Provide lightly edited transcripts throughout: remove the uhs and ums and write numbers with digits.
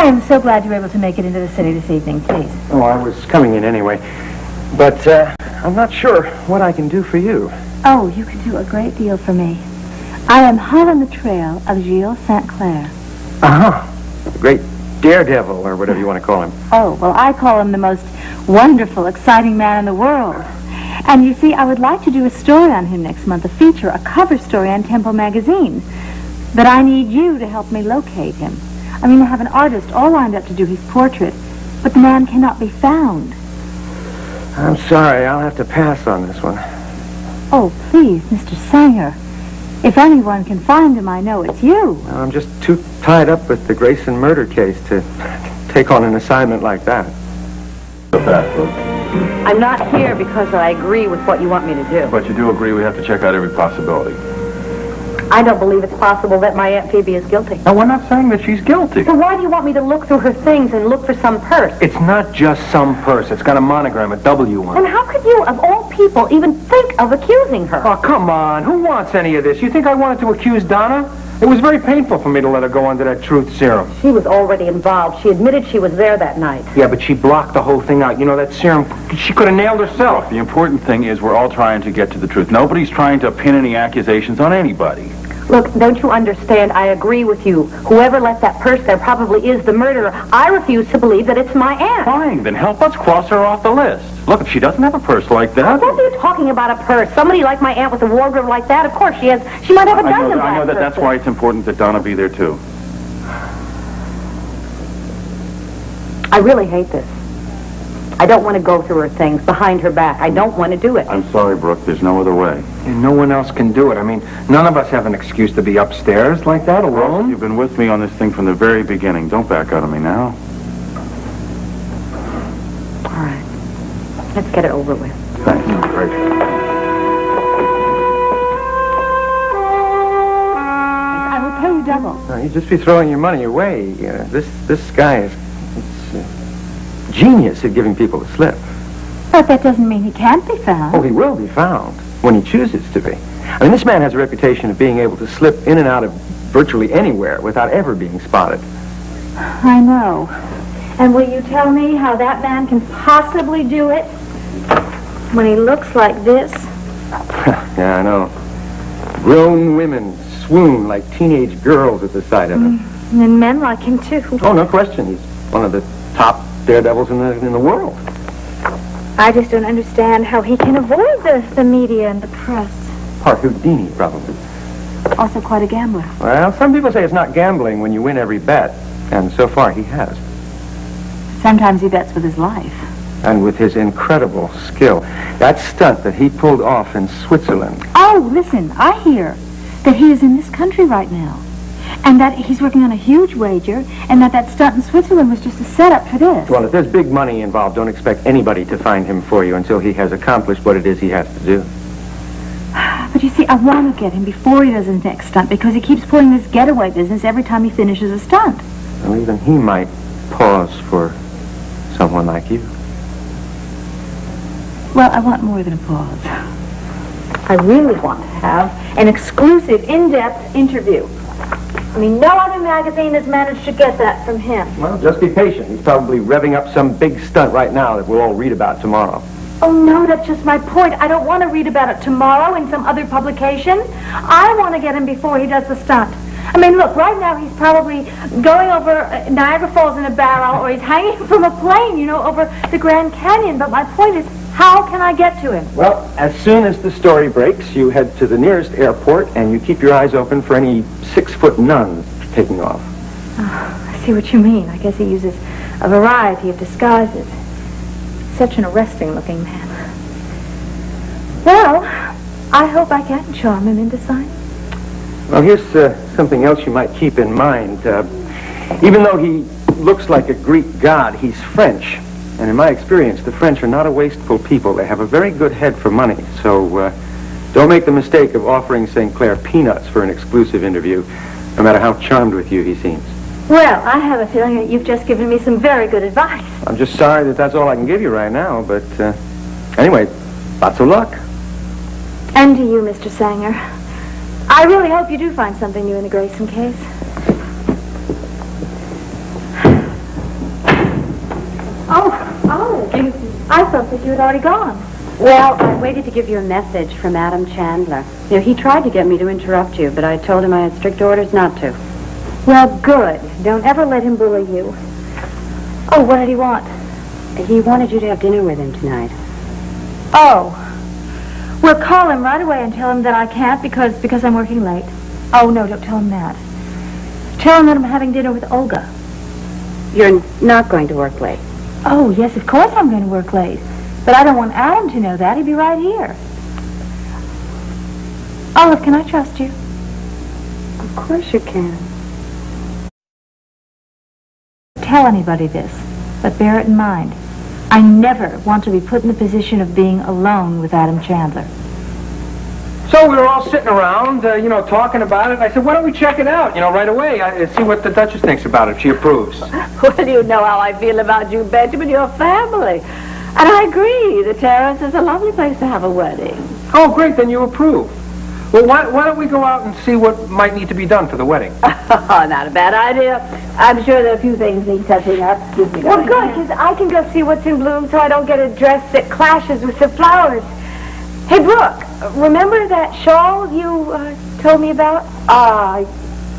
I am so glad you were able to make it into the city this evening, please. Oh, I was coming in anyway. But I'm not sure what I can do for you. Oh, you can do a great deal for me. I am hot on the trail of Gilles St. Clair. Uh-huh. The great daredevil, or whatever you want to call him. Oh, well, I call him the most wonderful, exciting man in the world. And you see, I would like to do a story on him next month, a feature, a cover story on Tempo magazine. But I need you to help me locate him. I mean, I have an artist all lined up to do his portrait, but the man cannot be found. I'm sorry, I'll have to pass on this one. Oh, please, Mr. Sanger. If anyone can find him, I know it's you. Well, I'm just too tied up with the Grayson murder case to take on an assignment like that. I'm not here because I agree with what you want me to do. But you do agree we have to check out every possibility. I don't believe it's possible that my Aunt Phoebe is guilty. Now, we're not saying that she's guilty. So why do you want me to look through her things and look for some purse? It's not just some purse. It's got a monogram, a W on it. And how could you, of all people, even think of accusing her? Oh, come on. Who wants any of this? You think I wanted to accuse Donna? It was very painful for me to let her go under that truth serum. She was already involved. She admitted she was there that night. Yeah, but she blocked the whole thing out. You know, that serum, she could have nailed herself. The important thing is we're all trying to get to the truth. Nobody's trying to pin any accusations on anybody. Look, don't you understand? I agree with you. Whoever left that purse there probably is the murderer. I refuse to believe that it's my aunt. Fine, then help us cross her off the list. Look, if she doesn't have a purse like that... What are you talking about, a purse? Somebody like my aunt with a wardrobe like that? Of course she has. She might have a dozen I know that that's purses. why it's important that Donna be there, too. I really hate this. I don't want to go through her things behind her back. I don't want to do it. I'm sorry, Brooke. There's no other way. And no one else can do it. I mean, none of us have an excuse to be upstairs like that alone. You've been with me on this thing from the very beginning. Don't back out on me now. All right. Let's get it over with. Thanks. Great. I will pay you double. No, you'd just be throwing your money away. This guy is genius at giving people the slip. But that doesn't mean he can't be found. Oh, he will be found when he chooses to be. I mean, this man has a reputation of being able to slip in and out of virtually anywhere without ever being spotted. I know. And will you tell me how that man can possibly do it when he looks like this? Yeah, I know. Grown women swoon like teenage girls at the sight of him. And men like him, too. Oh, no question. He's one of the top daredevils in the world. I just don't understand how he can avoid the media and the press. Part Houdini, probably. Also quite a gambler. Well, some people say it's not gambling when you win every bet, and so far he has. Sometimes he bets with his life. And with his incredible skill. That stunt that he pulled off in Switzerland. Oh, listen, I hear that he is in this country right now. And that he's working on a huge wager, and that stunt in Switzerland was just a setup for this. Well, if there's big money involved, don't expect anybody to find him for you until he has accomplished what it is he has to do. But you see, I want to get him before he does his next stunt, because he keeps pulling this getaway business every time he finishes a stunt. Well, even he might pause for someone like you. Well, I want more than a pause. I really want to have an exclusive, in-depth interview. I mean, no other magazine has managed to get that from him. Well, just be patient. He's probably revving up some big stunt right now that we'll all read about tomorrow. Oh, no, that's just my point. I don't want to read about it tomorrow in some other publication. I want to get him before he does the stunt. I mean, look, right now he's probably going over Niagara Falls in a barrel, or he's hanging from a plane, you know, over the Grand Canyon. But my point is, how can I get to him? Well, as soon as the story breaks, you head to the nearest airport and you keep your eyes open for any 6-foot nuns taking off. Oh, I see what you mean. I guess he uses a variety of disguises. Such an arresting-looking man. Well, I hope I can charm him into signing. Well, here's something else you might keep in mind. Even though he looks like a Greek god, he's French. And in my experience, the French are not a wasteful people. They have a very good head for money. So don't make the mistake of offering St. Clair peanuts for an exclusive interview, no matter how charmed with you he seems. Well, I have a feeling that you've just given me some very good advice. I'm just sorry that that's all I can give you right now, but anyway, lots of luck. And to you, Mr. Sanger. I really hope you do find something new in the Grayson case. I thought that you had already gone. Well, I waited to give you a message from Adam Chandler. You know, he tried to get me to interrupt you, but I told him I had strict orders not to. Well, good. Don't ever let him bully you. Oh, what did he want? He wanted you to have dinner with him tonight. Oh. Well, call him right away and tell him that I can't because I'm working late. Oh, no, don't tell him that. Tell him that I'm having dinner with Olga. You're not going to work late. Oh, yes, of course I'm going to work late. But I don't want Adam to know that. He'd be right here. Olive, can I trust you? Of course you can. Tell anybody this, but bear it in mind. I never want to be put in the position of being alone with Adam Chandler. So we were all sitting around, talking about it. I said, why don't we check it out, right away. See what the Duchess thinks about it, if she approves. Well, you know how I feel about you, Benjamin, your family. And I agree, the Terrace is a lovely place to have a wedding. Oh, great, then you approve. Well, why don't we go out and see what might need to be done for the wedding? Oh, not a bad idea. I'm sure there are a few things need touching up. Well, good, because I can go see what's in bloom so I don't get a dress that clashes with the flowers. Hey, Brooke, remember that shawl you told me about?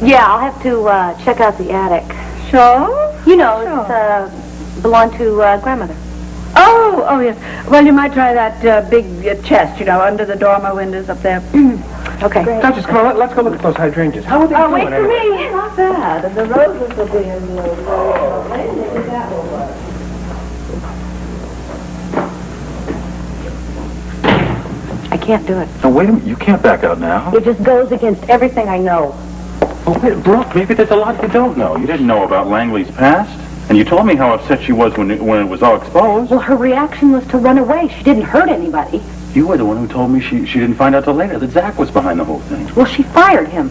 Yeah, I'll have to check out the attic. Shawl? You know, it's belonged to grandmother. Oh, yes. Well, you might try that big chest, under the dormer windows up there. Okay. Great. Duchess, come on, let's go look at those hydrangeas. How are they doing? Wait for anyway? me. Not bad. And the roses will be in the I can't do it. No, wait a minute. You can't back out now. It just goes against everything I know. Oh, wait, Brooke, maybe there's a lot you don't know. You didn't know about Langley's past. And you told me how upset she was when it was all exposed. Well, her reaction was to run away. She didn't hurt anybody. You were the one who told me she didn't find out till later that Zach was behind the whole thing. Well, she fired him.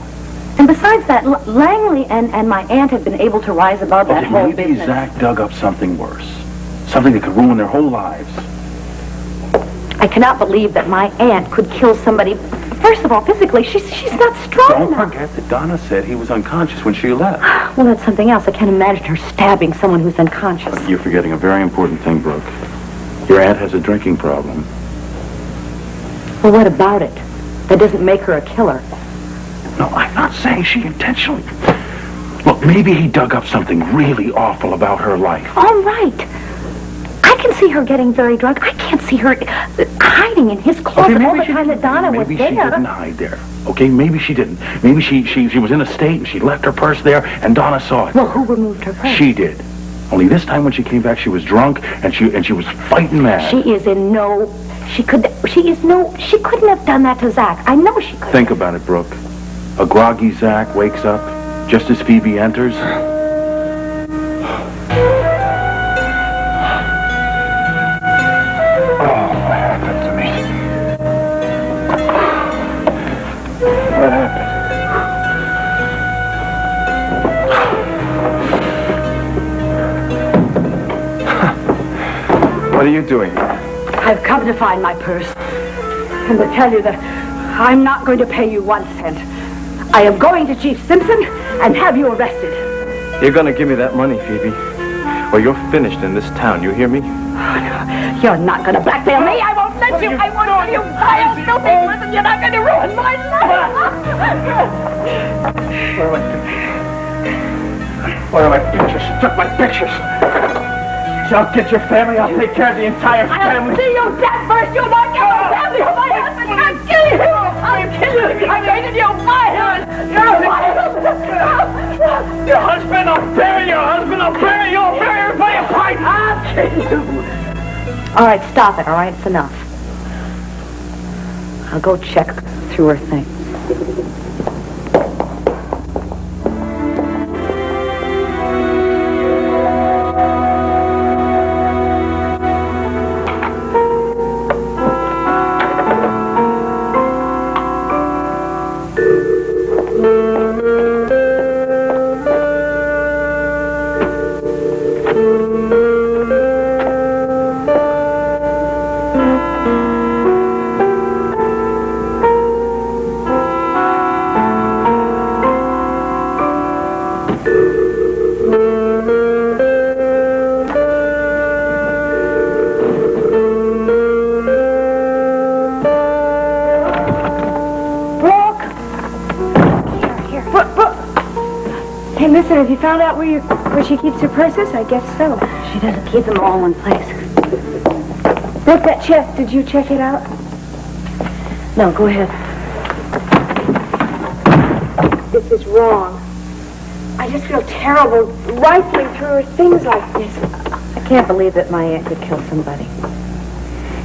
And besides that, Langley and my aunt had been able to rise above that whole maybe business. Zach dug up something worse. Something that could ruin their whole lives. I cannot believe that my aunt could kill somebody. First of all, physically, she's not strong Don't enough. forget that Donna said he was unconscious when she left. Well, that's something else. I can't imagine her stabbing someone who's unconscious. You're forgetting a very important thing, Brooke. Your aunt has a drinking problem. Well, what about it? That doesn't make her a killer. No, I'm not saying she intentionally... Look, maybe he dug up something really awful about her life. All right. I can see her getting very drunk. I can't see her hiding in his closet all the time that Donna was there. Maybe she didn't hide there. Okay, maybe she didn't. Maybe she was in a state and she left her purse there and Donna saw it. Well, who removed her purse? She did. Only this time when she came back, she was drunk and she was fighting mad. She couldn't have done that to Zach. I know she couldn't. Think about it, Brooke. A groggy Zach wakes up just as Phoebe enters. What are you doing? I've come to find my purse. And to tell you that I'm not going to pay you 1 cent. I am going to Chief Simpson and have you arrested. You're gonna give me that money, Phoebe. Or you're finished in this town, you hear me? You're not going to blackmail me. I won't let you. I won't let you. Vile, filthy person. You're not going to ruin my life. Where are my pictures? Took my pictures. I'll get your family. I'll take care of the entire family. I'll see you dead first. You won't get my family or my husband. I'll kill you. I'll kill you. I hated you. Vile. You're vile. Your husband, I'll bury your husband. I'll bury you. I'll bury everybody apart. I'll kill you. All right, stop it. All right, it's enough. I'll go check through her things. Hey, listen, have you found out where she keeps her purses? I guess so. She doesn't keep them all in one place. Look, that chest. Did you check it out? No, go ahead. This is wrong. I just feel terrible rifling through her things like this. I can't believe that my aunt could kill somebody.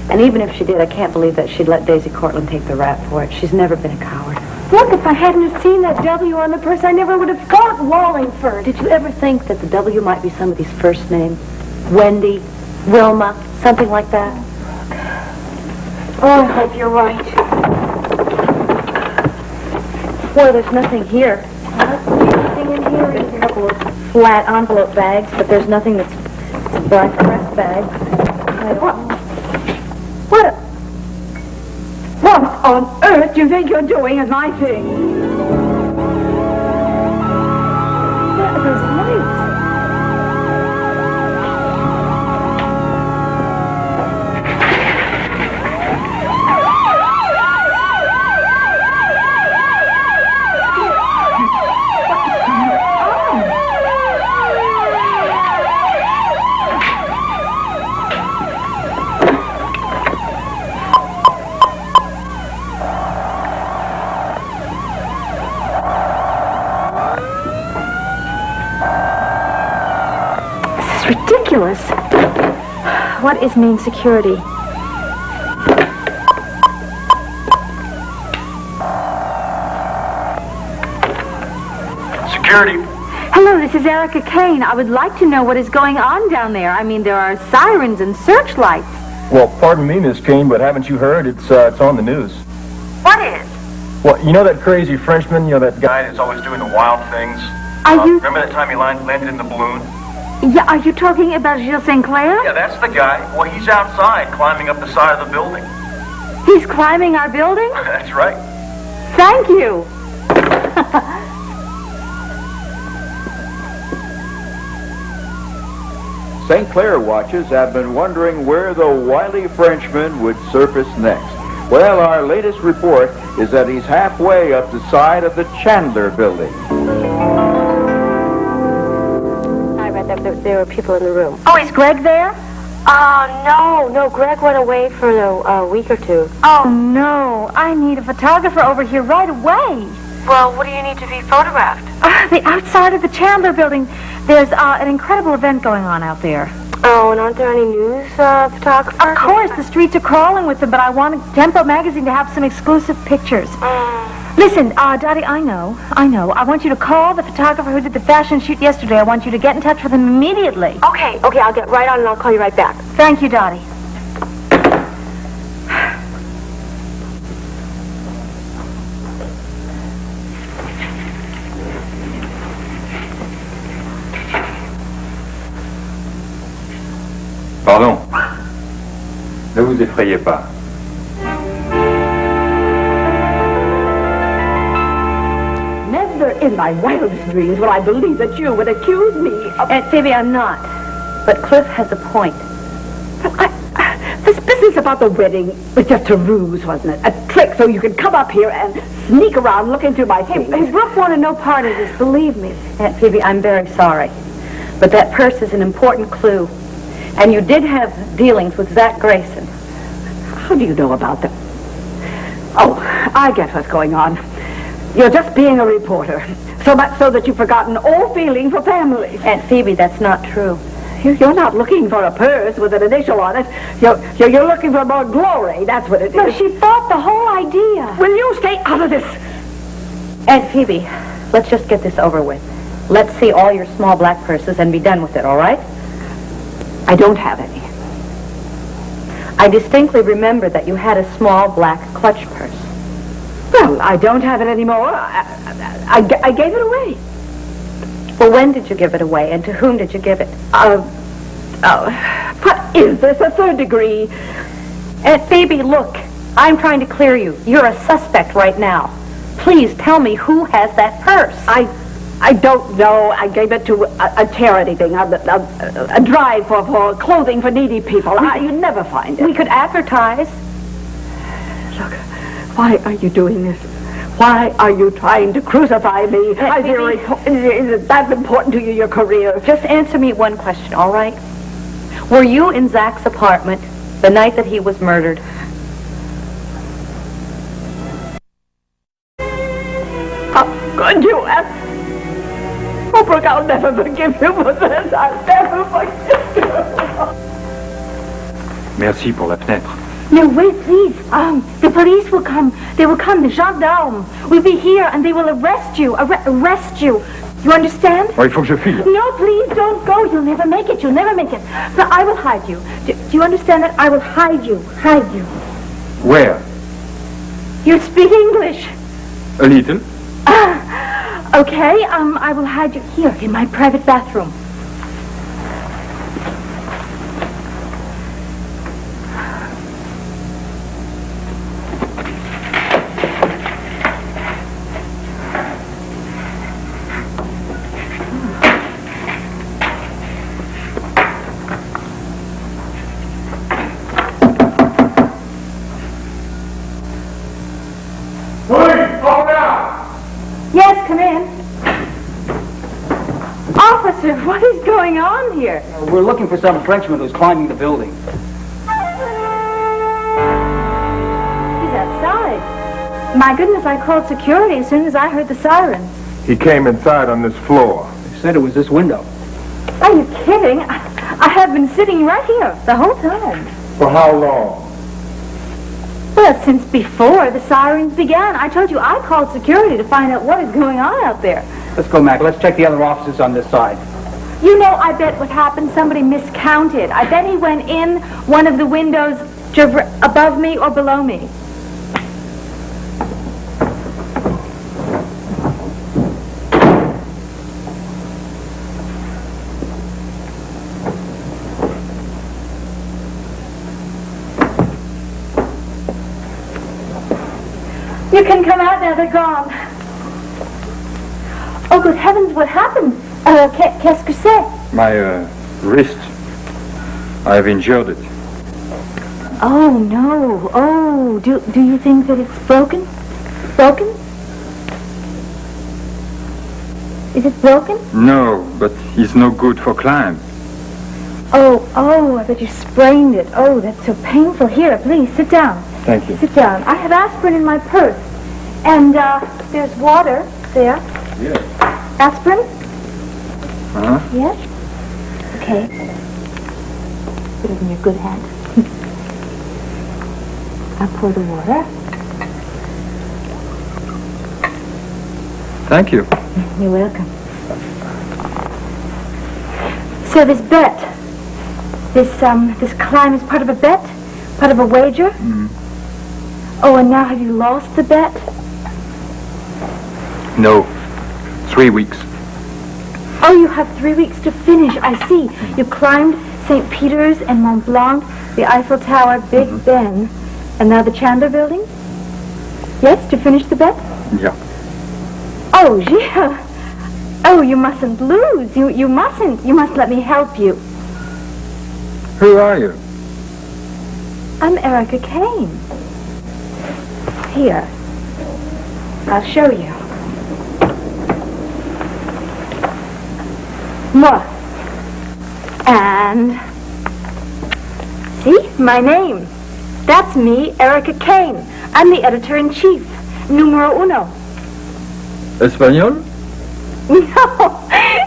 And even if she did, I can't believe that she'd let Daisy Cortland take the rap for it. She's never been a coward. Look, if I hadn't have seen that W on the purse, I never would have thought Wallingford. Did you ever think that the W might be somebody's first name? Wendy, Wilma, something like that? Oh, I hope you're right. Well, there's nothing here. I don't see anything in here. There's a couple of flat envelope bags, but there's nothing that's black press bags. What on earth do you think you're doing with my thing? What are those lights? Ridiculous. What is main security? Security. Hello, this is Erica Kane. I would like to know what is going on down there. I mean, there are sirens and searchlights. Well, pardon me, Miss Kane, but haven't you heard? It's on the news. What is? Well, you know that crazy Frenchman? You know that guy that's always doing the wild things? Are you... Remember that time he landed in the balloon? Yeah, are you talking about Gilles St. Clair? Yeah, that's the guy. Well, he's outside, climbing up the side of the building. He's climbing our building? That's right. Thank you. St. Clair watchers have been wondering where the wily Frenchman would surface next. Well, our latest report is that he's halfway up the side of the Chandler building. I read that there were people in the room. Oh, is Greg there? No, Greg went away for a week or two. Oh, no. I need a photographer over here right away. Well, what do you need to be photographed? The outside of the Chandler building. There's an incredible event going on out there. Oh, and aren't there any news photographers? Of course, the streets are crawling with them, but I want Tempo magazine to have some exclusive pictures. Listen, Dottie, I know. I want you to call the photographer who did the fashion shoot yesterday. I want you to get in touch with him immediately. Okay, I'll get right on and I'll call you right back. Thank you, Dottie. Pardon. Ne vous effrayez pas. Never in my wildest dreams would I believe that you would accuse me of... Aunt Phoebe, I'm not. But Cliff has a point. This business about the wedding was just a ruse, wasn't it? A trick so you could come up here and sneak around looking through my things. Hey, Brooke wanted no part of this, believe me. Aunt Phoebe, I'm very sorry. But that purse is an important clue. And you did have dealings with Zach Grayson. How do you know about that? Oh, I get what's going on. You're just being a reporter. So much so that you've forgotten all feeling for families. Aunt Phoebe, that's not true. You're not looking for a purse with an initial on it. You're looking for more glory. That's what it is. No, she fought the whole idea. Will you stay out of this? Aunt Phoebe, let's just get this over with. Let's see all your small black purses and be done with it, all right? I don't have any. I distinctly remember that you had a small black clutch purse. Well, I don't have it anymore. I gave it away. Well, when did you give it away, and to whom did you give it? What is this, a third degree? Aunt Phoebe, look, I'm trying to clear you. You're a suspect right now. Please tell me who has that purse. I don't know. I gave it to a charity thing, a drive for clothing for needy people. You'd never find it. We could advertise. Look, why are you doing this? Why are you trying to crucify me? Is it that important to you, your career? Just answer me one question, all right? Were you in Zach's apartment the night that he was murdered? How could you ask? Oh, Brooke, I'll never forgive you for this. I'll never forgive you. Merci pour la fenêtre. No, wait, please. The police will come. They will come. The gendarmes will be here, and they will arrest you. Arrest you. You understand? Oh, il faut que je file. No, please don't go. You'll never make it. You'll never make it. But I will hide you. Do you understand that? I will hide you. Hide you. Where? You speak English. A little. Okay. I will hide you here in my private bathroom. Yes, come in. Officer, what is going on here? We're looking for some Frenchman who's climbing the building. He's outside. My goodness, I called security as soon as I heard the sirens. He came inside on this floor. They said it was this window. Are you kidding? I have been sitting right here the whole time. For how long? Well, since before the sirens began. I told you I called security to find out what is going on out there. Let's go, Mac. Let's check the other offices on this side. You know, I bet what happened, somebody miscounted. I bet he went in one of the windows above me or below me. You can come out now, they're gone. Oh, good heavens, what happened? Qu'est-ce que c'est? My wrist. I've injured it. Oh, no. Oh, do you think that it's broken? Broken? Is it broken? No, but it's no good for climb. Oh, I bet you sprained it. Oh, that's so painful. Here, please, sit down. Thank you. Sit down. I have aspirin in my purse. And, there's water there. Yes. Aspirin? Uh-huh. Yes? Okay. Put it in your good hand. I'll pour the water. Thank you. You're welcome. So this bet, this climb is part of a bet? Part of a wager? Mm. Oh, and now have you lost the bet? No. 3 weeks. Oh, you have 3 weeks to finish. I see. You climbed St. Peter's and Mont Blanc, the Eiffel Tower, Big Ben, and now the Chandler Building? Yes, to finish the bet? Yeah. Oh, yeah. Oh, you mustn't lose. You mustn't. You must let me help you. Who are you? I'm Erica Kane. Here. I'll show you. Moi. And... see? My name. That's me, Erica Kane. I'm the editor-in-chief. Numero uno. Espanol?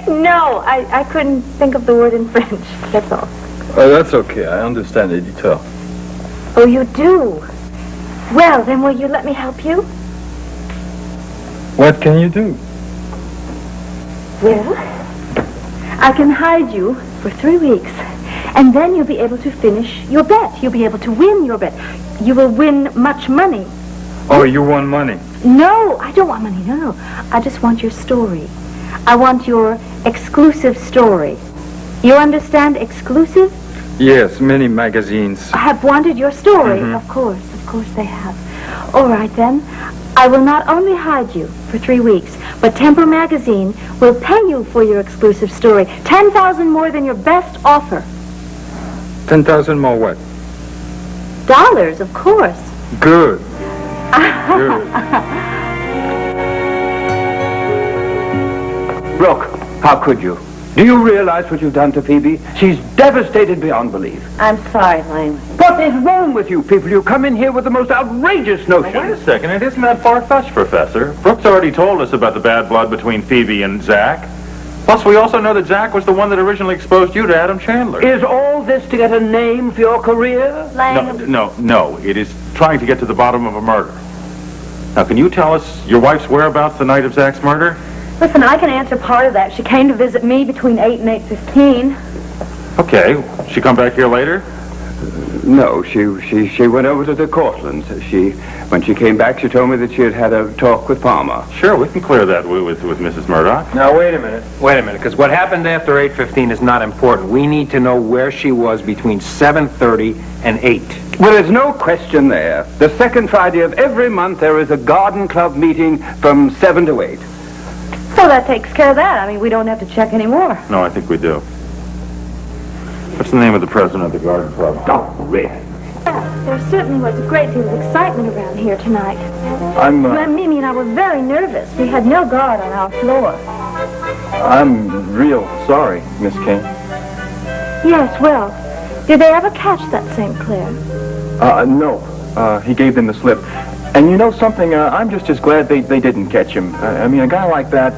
No, I couldn't think of the word in French. That's all. Oh, that's okay. I understand, editor. Oh, you do? Well, then will you let me help you? What can you do? Well, I can hide you for 3 weeks, and then you'll be able to finish your bet. You'll be able to win your bet. You will win much money. Oh, you want money? No, I don't want money. No. I just want your story. I want your exclusive story. You understand exclusive? Yes, many magazines. Have wanted your story. Of course they have. All right, then. I will not only hide you for 3 weeks, but Temper Magazine will pay you for your exclusive story. 10,000 more than your best offer. 10,000 more what? Dollars, of course. Good. Good. Brooke, how could you? Do you realize what you've done to Phoebe? She's devastated beyond belief. I'm sorry, Langley. What is wrong with you people? You come in here with the most outrageous notions. Wait a second, it isn't that far-fetched, Professor. Brooks already told us about the bad blood between Phoebe and Zach. Plus, we also know that Zach was the one that originally exposed you to Adam Chandler. Is all this to get a name for your career? No, it is trying to get to the bottom of a murder. Now, can you tell us your wife's whereabouts the night of Zach's murder? Listen, I can answer part of that. She came to visit me between 8 and 8:15. Okay, she come back here later? No, she went over to the Cortlands. When she came back, she told me that she had had a talk with Palmer. Sure, we can clear that with Mrs. Murdoch. Now, wait a minute, because what happened after 8:15 is not important. We need to know where she was between 7:30 and 8. Well, there's no question there. The second Friday of every month, there is a garden club meeting from 7 to 8. So that takes care of that. I mean, we don't have to check anymore. No, I think we do. What's the name of the president of the garden club? Oh, really? There certainly was a great deal of excitement around here tonight. I'm Mimi and I were very nervous. We had no guard on our floor. real sorry, Miss King. Yes, well, did they ever catch that St. Clair? No. He gave them the slip. And you know something? I'm just as glad they didn't catch him. I mean, a guy like that,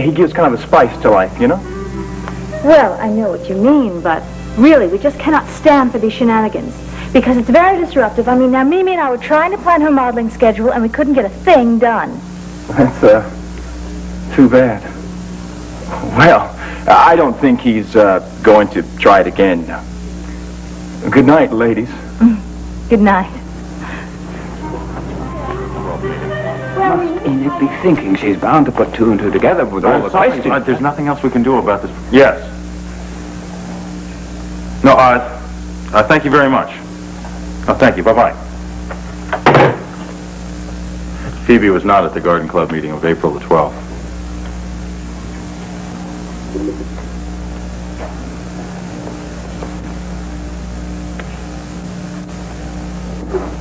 he gives kind of a spice to life, you know? Well, I know what you mean, but really, we just cannot stand for these shenanigans. Because it's very disruptive. I mean, now Mimi and I were trying to plan her modeling schedule, and we couldn't get a thing done. That's, too bad. Well, I don't think he's, going to try it again. Good night, ladies. Good night. Must Enid be thinking she's bound to put two and two together with all the questions? There's nothing else we can do about this. Yes. No, thank you very much. Oh, thank you. Bye-bye. Phoebe was not at the garden club meeting of April the 12th.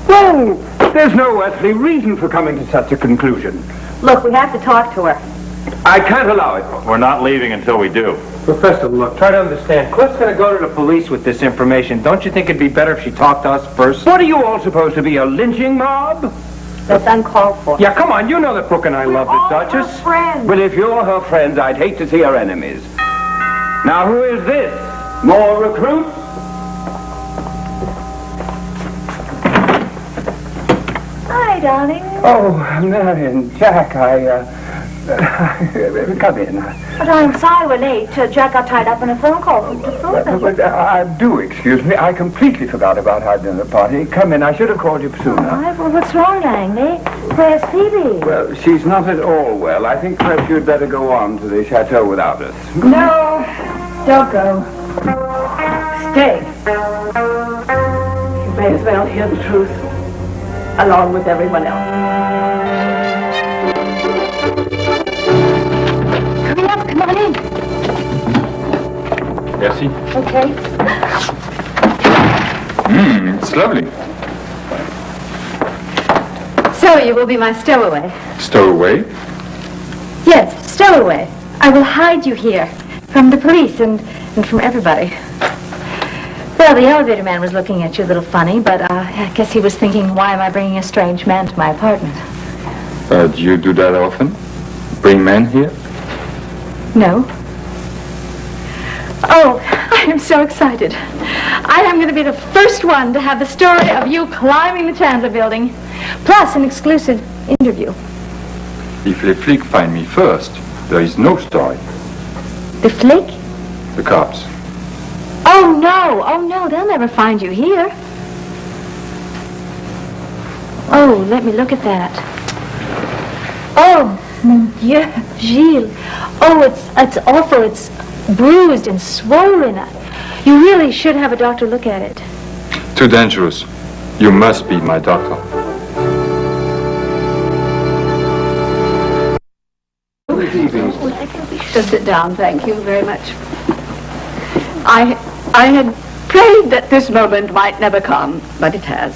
Well, there's no earthly reason for coming to such a conclusion. Look, we have to talk to her. I can't allow it. We're not leaving until we do. Professor, look, try to understand. Cliff's going to go to the police with this information. Don't you think it'd be better if she talked to us first? What are you all supposed to be, a lynching mob? That's uncalled for. Yeah, come on, you know that Brooke and I love the Duchess. Friends. Well, if you're her friends, I'd hate to see her enemies. Now, who is this? More recruits? Hi, darling. Oh, Marion, Jack, come in. But I'm sorry we're late. Jack got tied up in a phone call from the phone. But, do excuse me. I completely forgot about our dinner party. Come in. I should have called you sooner. Well, what's wrong, Langley? Where's Phoebe? Well, she's not at all well. I think perhaps you'd better go on to the chateau without us. No, don't go. Stay. You may as well hear the truth, along with everyone else. Hurry up, come on in. Bessie? Okay. It's lovely. So you will be my stowaway? Stowaway? Yes, stowaway. I will hide you here from the police and from everybody. Well, the elevator man was looking at you a little funny, but I guess he was thinking, why am I bringing a strange man to my apartment? Do you do that often? Bring men here? No. Oh, I am so excited. I am going to be the first one to have the story of you climbing the Chandler building, plus an exclusive interview. If les flics find me first, there is no story. The flic? The cops. Oh, no, they'll never find you here. Oh, let me look at that. Oh, mon Dieu, Gilles. Oh, it's awful. It's bruised and swollen. You really should have a doctor look at it. Too dangerous. You must be my doctor. Just sit down, thank you very much. I had prayed that this moment might never come, but it has.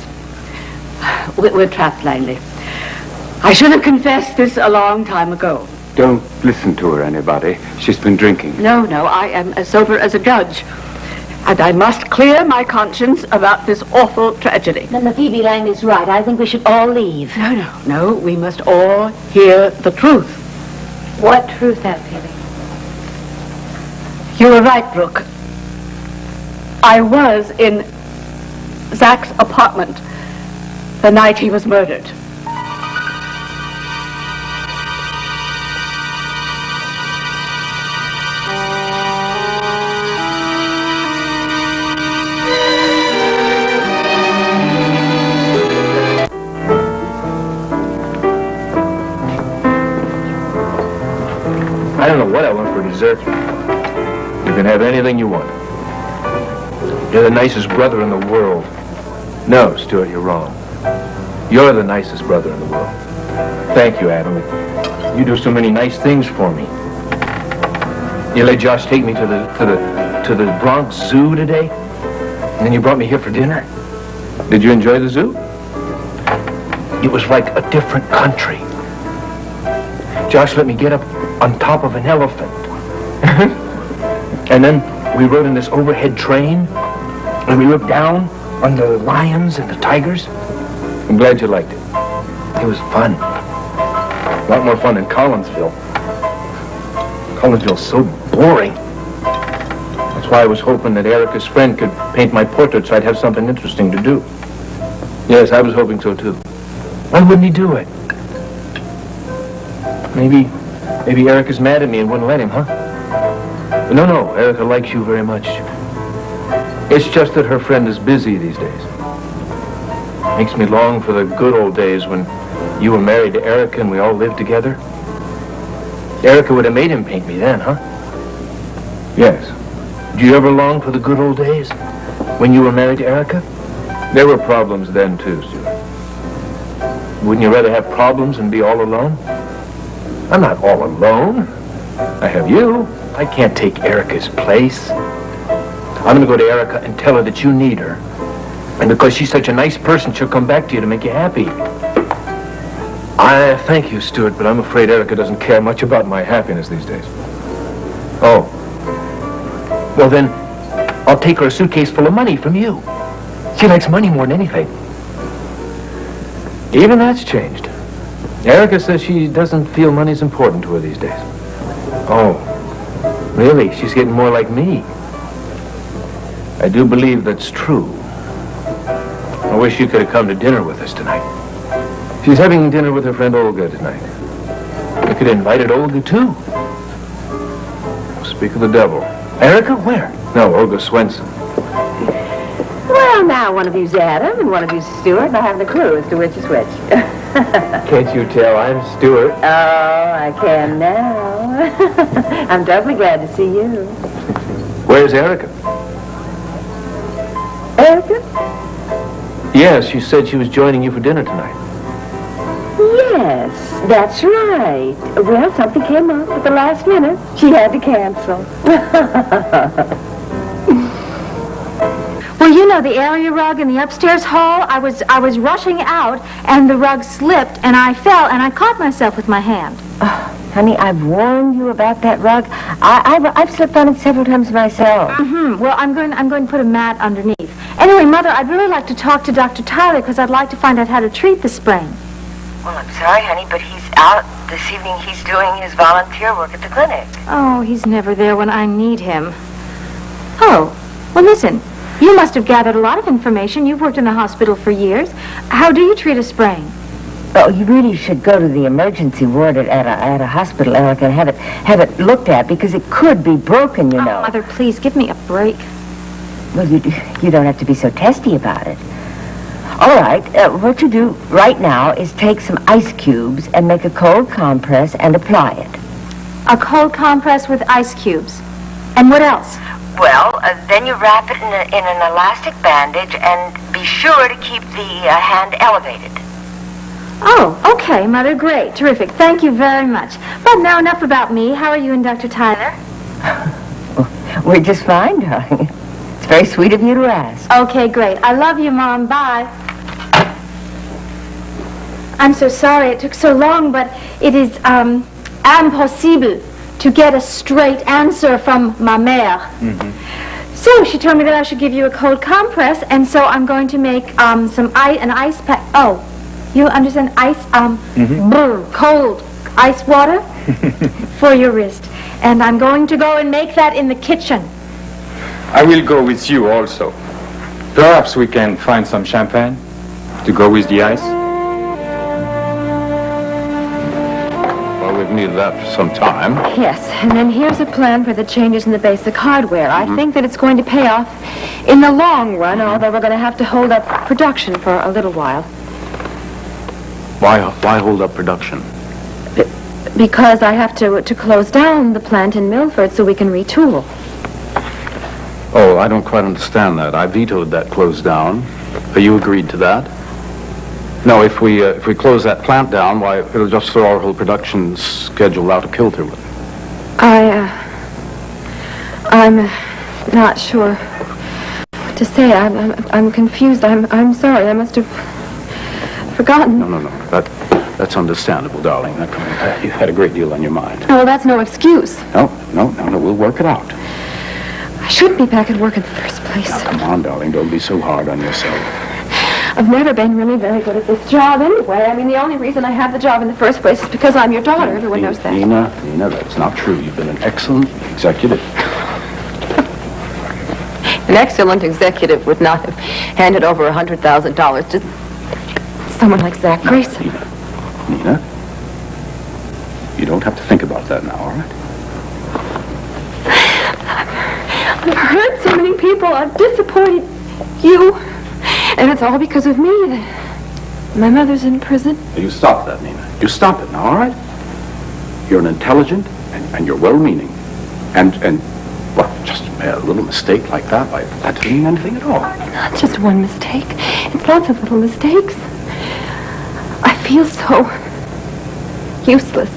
We're trapped, Langley. I should have confessed this a long time ago. Don't listen to her, anybody. She's been drinking. No, I am as sober as a judge. And I must clear my conscience about this awful tragedy. Then Phoebe Lang is right. I think we should all leave. No, we must all hear the truth. What truth, Aunt Phoebe? You were right, Brooke. I was in Zach's apartment the night he was murdered. I don't know what I want for dessert. You can have anything you want. You're the nicest brother in the world. No, Stuart, you're wrong. You're the nicest brother in the world. Thank you, Adam. You do so many nice things for me. You let Josh take me to the Bronx Zoo today, and then you brought me here for dinner. Did you enjoy the zoo? It was like a different country. Josh let me get up on top of an elephant. And then we rode in this overhead train, and we looked down on the lions and the tigers. I'm glad you liked it. It was fun. A lot more fun than Collinsville. Collinsville's so boring. That's why I was hoping that Erica's friend could paint my portrait so I'd have something interesting to do. Yes, I was hoping so too. Why wouldn't he do it? Maybe Erica's mad at me and wouldn't let him, huh? But no, Erica likes you very much. It's just that her friend is busy these days. Makes me long for the good old days when you were married to Erica and we all lived together. Erica would have made him paint me then, huh? Yes. Did you ever long for the good old days when you were married to Erica? There were problems then too, Stuart. Wouldn't you rather have problems and be all alone? I'm not all alone. I have you. I can't take Erica's place. I'm going to go to Erica and tell her that you need her. And because she's such a nice person, she'll come back to you to make you happy. I thank you, Stuart, but I'm afraid Erica doesn't care much about my happiness these days. Oh. Well, then, I'll take her a suitcase full of money from you. She likes money more than anything. Even that's changed. Erica says she doesn't feel money's important to her these days. Oh, really? She's getting more like me. I do believe that's true. I wish you could have come to dinner with us tonight. She's having dinner with her friend Olga tonight. You could have invited Olga, too. Speak of the devil. Erica, where? No, Olga Swenson. Well, now one of you's Adam and one of you's Stuart, and I haven't a clue as to which is which. Can't you tell I'm Stuart? Oh, I can now. I'm doubly glad to see you. Where's Erica? Erica? Yes, she said she was joining you for dinner tonight. Yes, that's right. Well, something came up at the last minute. She had to cancel. Well, you know, the area rug in the upstairs hall, I was rushing out, and the rug slipped, and I fell, and I caught myself with my hand. Honey, I've warned you about that rug. I've slipped on it several times myself. Mm-hmm. Well, I'm going to put a mat underneath. Anyway, Mother, I'd really like to talk to Dr. Tyler, because I'd like to find out how to treat the sprain. Well, I'm sorry, honey, but he's out this evening. He's doing his volunteer work at the clinic. Oh, he's never there when I need him. Oh, well, listen. You must have gathered a lot of information. You've worked in the hospital for years. How do you treat a sprain? Oh, you really should go to the emergency ward at a hospital, Erica, and have it looked at, because it could be broken, you know. Oh, Mother, please, give me a break. Well, you don't have to be so testy about it. All right, what you do right now is take some ice cubes and make a cold compress and apply it. A cold compress with ice cubes. And what else? Well, then you wrap it in an elastic bandage and be sure to keep the hand elevated. Oh, okay, Mother, great, terrific. Thank you very much. But now enough about me. How are you and Dr. Tyler? We're just fine, darling. It's very sweet of you to ask. Okay, great. I love you, Mom. Bye. I'm so sorry it took so long, but it is, impossible to get a straight answer from ma mère. So she told me that I should give you a cold compress, and so I'm going to make an ice pack. Oh, you understand ice? Cold ice water for your wrist, and I'm going to go and make that in the kitchen. I will go with you also. Perhaps we can find some champagne to go with the ice. Well, we've needed that for some time. Yes, and then here's a plan for the changes in the basic hardware. I think that it's going to pay off in the long run, although we're going to have to hold up production for a little while. Why hold up production? Because I have to close down the plant in Milford so we can retool. Oh, I don't quite understand that. I vetoed that close down. You agreed to that? No, if we close that plant down, why, it'll just throw our whole production schedule out of kilter with it. I'm not sure what to say. I'm confused. I'm sorry. I must have forgotten. No. That's understandable, darling. You had a great deal on your mind. Oh, well, that's no excuse. No. We'll work it out. I shouldn't be back at work in the first place. Now, come on, darling. Don't be so hard on yourself. I've never been really very good at this job anyway. I mean, the only reason I have the job in the first place is because I'm your daughter. Everyone knows that. Nina, that's not true. You've been an excellent executive. An excellent executive would not have handed over $100,000 to someone like Zach Grayson. Nina, you don't have to think about that now, all right? I've hurt so many people. I've disappointed you. And it's all because of me. My mother's in prison. You stop that, Nina. You stop it now, all right? You're an intelligent and you're well-meaning. And what, just a little mistake like that? That doesn't mean anything at all. It's not just one mistake. It's lots of little mistakes. I feel so useless.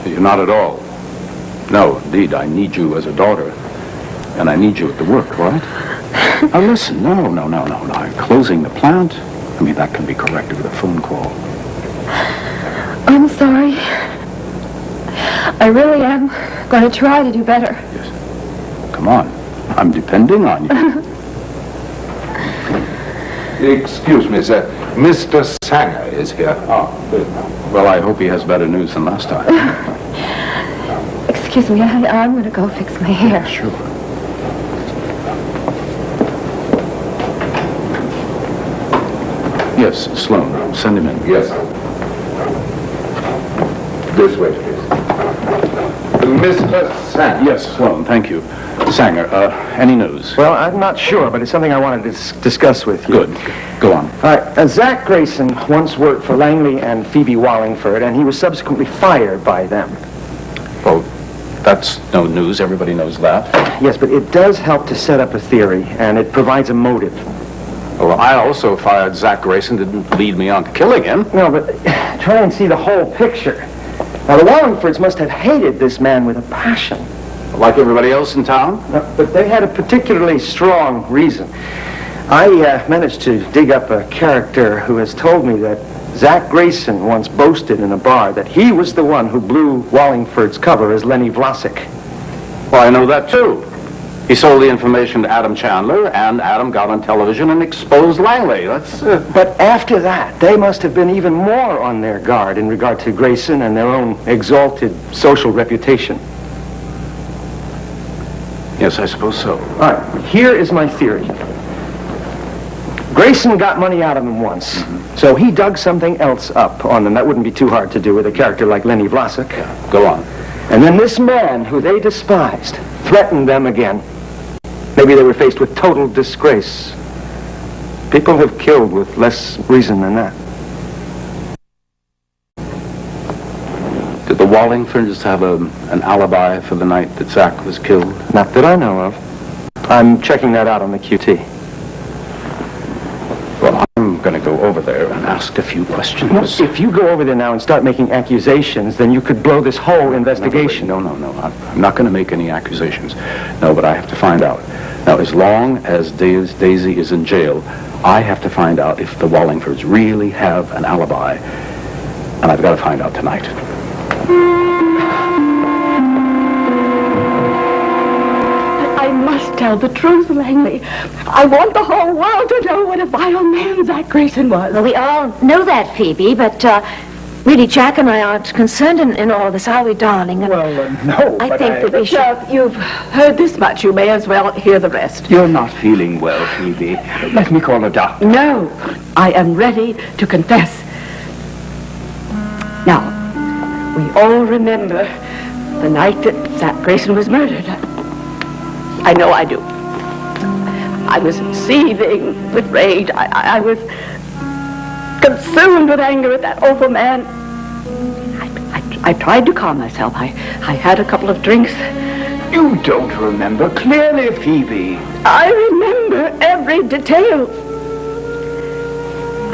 You're not at all. No, indeed, I need you as a daughter. And I need you at the work, all right? Now listen, no. Closing the plant, I mean, that can be corrected with a phone call. I'm sorry. I really am going to try to do better. Yes. Come on. I'm depending on you. Excuse me, sir. Mr. Sanger is here. Oh, good. Well, I hope he has better news than last time. Excuse me, I'm going to go fix my hair. Sure. Yes, Sloan. Send him in. Yes, sir. This way, please. Mr. Sanger. Yes, Sloan, thank you. Sanger, any news? Well, I'm not sure, but it's something I wanted to discuss with you. Good. Go on. All right. Zach Grayson once worked for Langley and Phoebe Wallingford, and he was subsequently fired by them. Well, that's no news. Everybody knows that. Yes, but it does help to set up a theory, and it provides a motive. Well, I also fired Zach Grayson. Didn't lead me on to killing him. No, but try and see the whole picture. Now, the Wallingfords must have hated this man with a passion. Like everybody else in town? No, but they had a particularly strong reason. I managed to dig up a character who has told me that Zach Grayson once boasted in a bar that he was the one who blew Wallingford's cover as Lenny Vlasic. Well, I know that, too. He sold the information to Adam Chandler, and Adam got on television and exposed Langley. But after that, they must have been even more on their guard in regard to Grayson and their own exalted social reputation. Yes, I suppose so. All right, here is my theory. Grayson got money out of them once, so he dug something else up on them. That wouldn't be too hard to do with a character like Lenny Vlasic. Yeah, go on. And then this man, who they despised, threatened them again. Maybe they were faced with total disgrace. People have killed with less reason than that. Did the Wallingfords have an alibi for the night that Zach was killed? Not that I know of. I'm checking that out on the QT. Well, I'm going to go over there and ask a few questions. No, if you go over there now and start making accusations, then you could blow this whole investigation. No. I'm not going to make any accusations. No, but I have to find out. Now, as long as Daisy is in jail, I have to find out if the Wallingfords really have an alibi. And I've got to find out tonight. I must tell the truth, Langley. I want the whole world to know what a vile man Zach Grayson was. Well, we all know that, Phoebe, but really, Jack and I aren't concerned in all this, are we, darling? And No, I think that we should... You've heard this much. You may as well hear the rest. You're not feeling well, Phoebe. Let me call a doctor. No, I am ready to confess. Now, we all remember the night that Zach Grayson was murdered. I know I do. I was seething with rage. I was consumed with anger at that awful man. I tried to calm myself. I had a couple of drinks. You don't remember clearly, Phoebe. I remember every detail.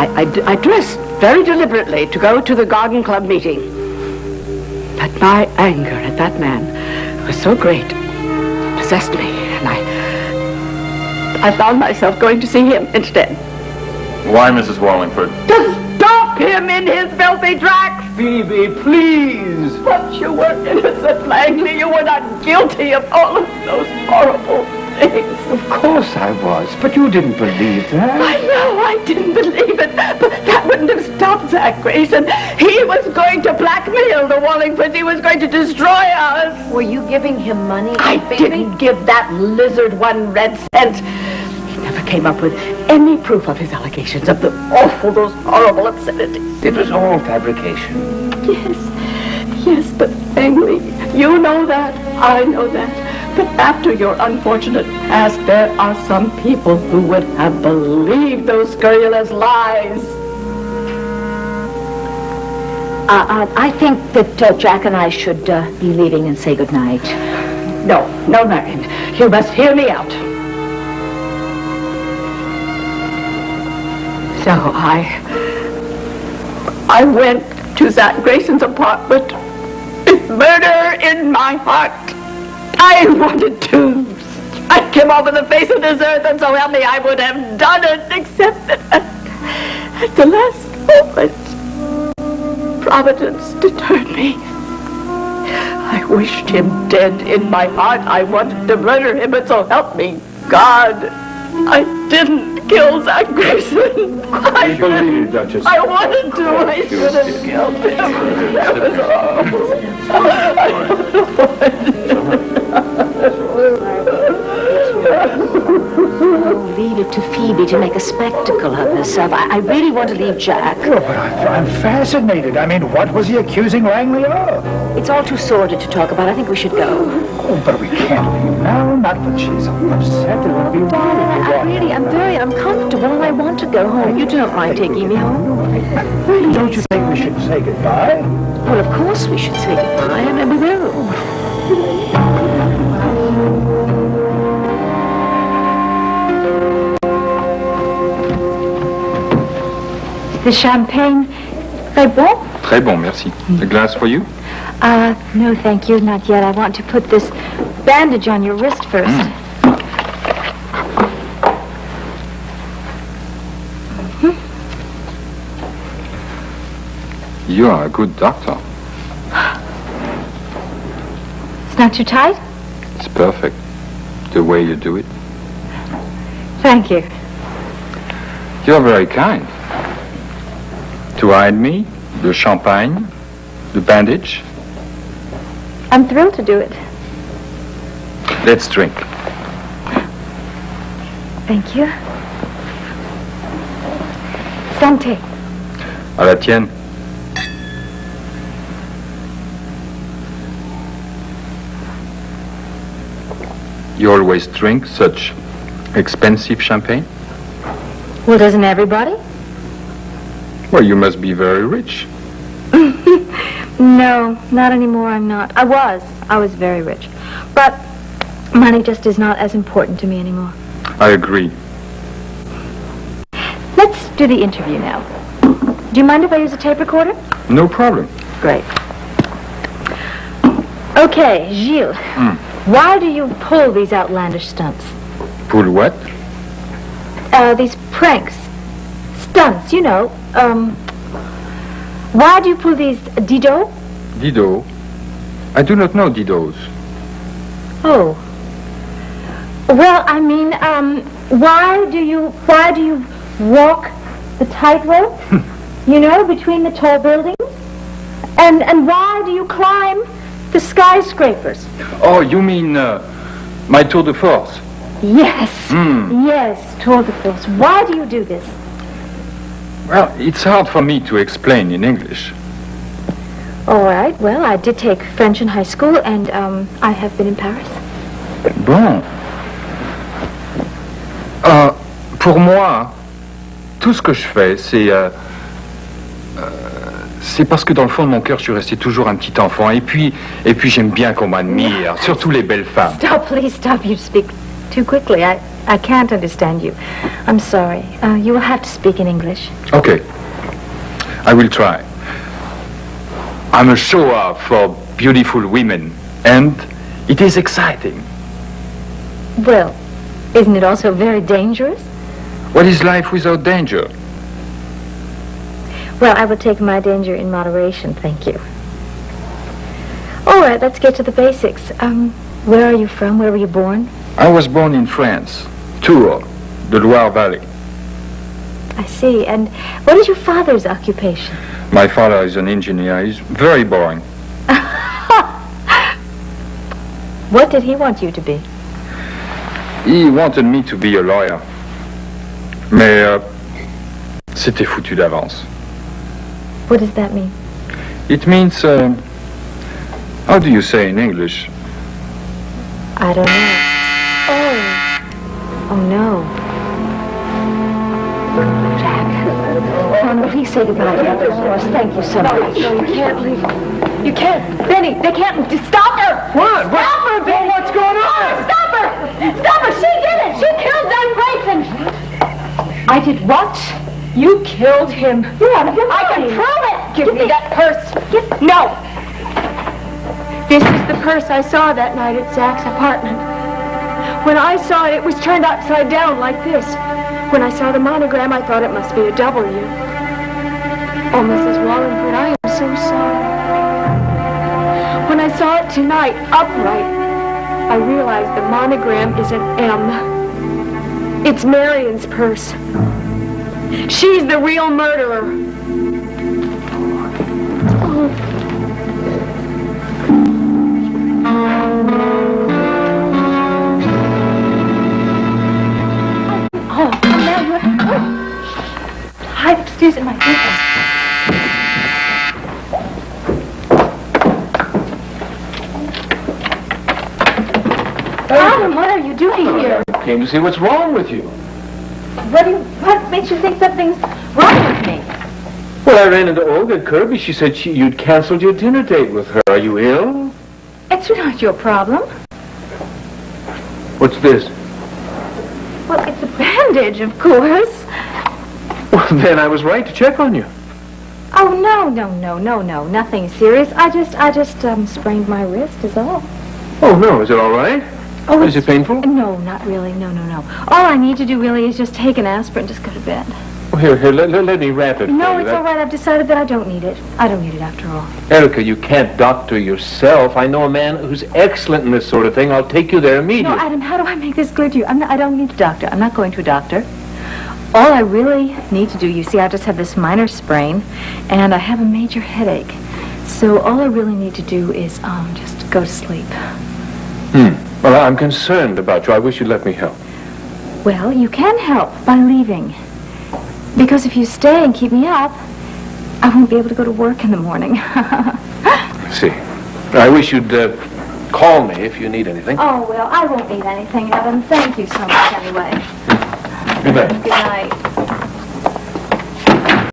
I dressed very deliberately to go to the garden club meeting. But my anger at that man was so great, it possessed me, and I found myself going to see him instead. Why, Mrs. Wallingford? To stop him in his filthy tracks! Phoebe, please! But you were innocent, Langley. You were not guilty of all of those horrible things. Of course I was, but you didn't believe that. I know I didn't believe it, but that wouldn't have stopped Zach Grayson. He was going to blackmail the Wallingfords. He was going to destroy us. Were you giving him money? I didn't give that lizard 1 red cent. He never came up with any proof of his allegations of those horrible obscenities. It was all fabrication. Yes, but Langley, you know that, I know that. But after your unfortunate past, there are some people who would have believed those scurrilous lies. I think that Jack and I should be leaving and say goodnight. No, Marion. You must hear me out. So I went to Zach Grayson's apartment with murder in my heart. I wanted to strike him over the face of this earth, and so help me, I would have done it, except that at the last moment, Providence deterred me. I wished him dead in my heart. I wanted to murder him, and so help me, God, I didn't kill Zach Grayson. I believe you, Duchess. I wanted to. I should have killed him. That was Leave it to Phoebe to make a spectacle of herself. I really want to leave Jack. Oh, but I'm fascinated. I mean, what was he accusing Langley of? It's all too sordid to talk about. I think we should go. Oh, but we can't leave now. Not that she's upset. It would be Darling, I'm very uncomfortable and I want to go home. You don't mind taking me home? Don't you think we should say goodbye? Well, of course we should say goodbye, and then we will. The champagne, très bon? Très bon, merci. A glass for you? No, thank you, not yet. I want to put this bandage on your wrist first. You are a good doctor. It's not too tight? It's perfect. The way you do it. Thank you. You're very kind. To hide me, the champagne, the bandage. I'm thrilled to do it. Let's drink. Thank you. Santé. À la tienne. You always drink such expensive champagne? Well, doesn't everybody? Well, you must be very rich. No, not anymore, I'm not. I was very rich. But money just is not as important to me anymore. I agree. Let's do the interview now. Do you mind if I use a tape recorder? No problem. Great. Okay, Gilles. Why do you pull these outlandish stunts? Pull what? These pranks. Stunts, you know. Why do you pull these dido? Didot? I do not know Didot's. Oh. Well, I mean, why do you walk the tightrope? You know, between the tall buildings? And why do you climb the skyscrapers? Oh, you mean my tour de force? Yes. Yes, Tour de Force. Why do you do this? Well, it's hard for me to explain in English. All right. Well, I did take French in high school, and I have been in Paris. Bon. Pour moi, tout ce que je fais, c'est parce que dans le fond de mon cœur, je suis resté toujours un petit enfant. Et puis j'aime bien qu'on m'admire, surtout les belles femmes. Stop, please stop. You speak too quickly. I can't understand you. I'm sorry. You will have to speak in English. Okay. I will try. I'm a show-off for beautiful women, and it is exciting. Well, isn't it also very dangerous? What is life without danger? Well, I will take my danger in moderation, thank you. All right, let's get to the basics. Where are you from? Where were you born? I was born in France, Tours, the Loire Valley. I see. And what is your father's occupation? My father is an engineer. He's very boring. What did he want you to be? He wanted me to be a lawyer. Mais c'était foutu d'avance. What does that mean? It means, how do you say in English? I don't know. Oh no. Jack, please say goodbye to Ethel for us. Thank you so much. No, you can't leave. You can't. Benny, they can't. Stop her! What? Stop her, Benny! What's going on? Stop her! Stop her! She did it! She killed Doug Grayson! I did what? You killed him. You're out of your mind. I can prove it! Give me that purse. Give No! This is the purse I saw that night at Zach's apartment. When I saw it, it was turned upside down like this. When I saw the monogram, I thought it must be a W. Oh, Mrs. Wallingford, I am so sorry. When I saw it tonight, upright, I realized the monogram is an M. It's Marion's purse. She's the real murderer. Hide upstairs in my bedroom. Adam, what are you doing here? Came to see what's wrong with you. What makes you think something's wrong with me? Well, I ran into Olga Kirby. She said you'd canceled your dinner date with her. Are you ill? It's not your problem. What's this? Well, it's a bandage, of course. Well, then I was right to check on you. Oh, no, nothing serious. I just sprained my wrist is all. Oh, no, is it all right? Oh, is it painful? No, not really, no. All I need to do really is just take an aspirin, just go to bed. Well, here, let me wrap it No, for you. it's all right. I've decided that I don't need it. I don't need it after all. Erica, you can't doctor yourself. I know a man who's excellent in this sort of thing. I'll take you there immediately. No, Adam, how do I make this clear to you? I don't need a doctor. I'm not going to a doctor. All I really need to do, you see, I just have this minor sprain, and I have a major headache. So all I really need to do is just go to sleep. Well, I'm concerned about you. I wish you'd let me help. Well, you can help by leaving. Because if you stay and keep me up, I won't be able to go to work in the morning. I see. I wish you'd call me if you need anything. Oh, well, I won't need anything, Adam. Thank you so much anyway. Good night. Good night.